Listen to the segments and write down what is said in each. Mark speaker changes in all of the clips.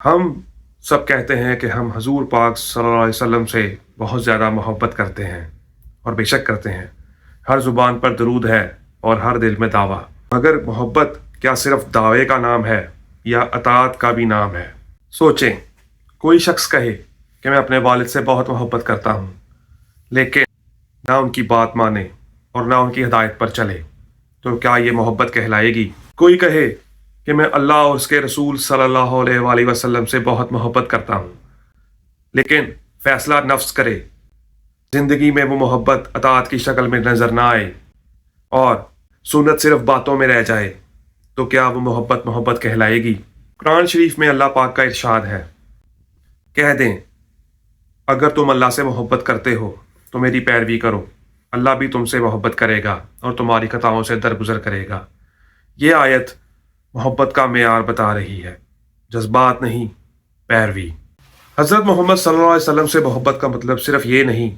Speaker 1: ہم سب کہتے ہیں کہ ہم حضور پاک صلی اللہ علیہ وسلم سے بہت زیادہ محبت کرتے ہیں اور بے شک کرتے ہیں۔ ہر زبان پر درود ہے اور ہر دل میں دعویٰ۔ مگر محبت کیا صرف دعوے کا نام ہے یا اطاعت کا بھی نام ہے؟ سوچیں، کوئی شخص کہے کہ میں اپنے والد سے بہت محبت کرتا ہوں، لیکن نہ ان کی بات مانے اور نہ ان کی ہدایت پر چلے، تو کیا یہ محبت کہلائے گی؟ کوئی کہے کہ میں اللہ اور اس کے رسول صلی اللہ علیہ وآلہ وسلم سے بہت محبت کرتا ہوں، لیکن فیصلہ نفس کرے، زندگی میں وہ محبت اطاعت کی شکل میں نظر نہ آئے اور سنت صرف باتوں میں رہ جائے، تو کیا وہ محبت کہلائے گی؟ قرآن شریف میں اللہ پاک کا ارشاد ہے، کہہ دیں اگر تم اللہ سے محبت کرتے ہو تو میری پیروی کرو، اللہ بھی تم سے محبت کرے گا اور تمہاری خطاؤں سے درگزر کرے گا۔ یہ آیت محبت کا معیار بتا رہی ہے، جذبات نہیں، پیروی۔ حضرت محمد صلی اللہ علیہ وسلم سے محبت کا مطلب صرف یہ نہیں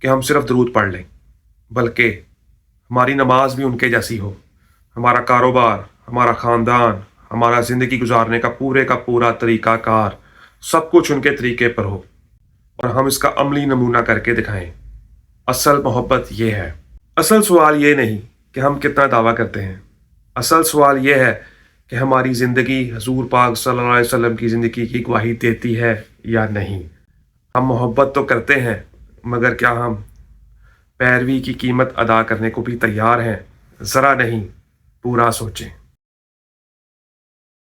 Speaker 1: کہ ہم صرف درود پڑھ لیں، بلکہ ہماری نماز بھی ان کے جیسی ہو، ہمارا کاروبار، ہمارا خاندان، ہمارا زندگی گزارنے کا پورا طریقہ کار سب کچھ ان کے طریقے پر ہو اور ہم اس کا عملی نمونہ کر کے دکھائیں۔ اصل محبت یہ ہے۔ اصل سوال یہ نہیں کہ ہم کتنا دعویٰ کرتے ہیں، اصل سوال یہ ہے کہ ہماری زندگی حضور پاک صلی اللہ علیہ وسلم کی زندگی کی گواہی دیتی ہے یا نہیں۔ ہم محبت تو کرتے ہیں، مگر کیا ہم پیروی کی قیمت ادا کرنے کو بھی تیار ہیں؟ ذرا نہیں، پورا سوچیں۔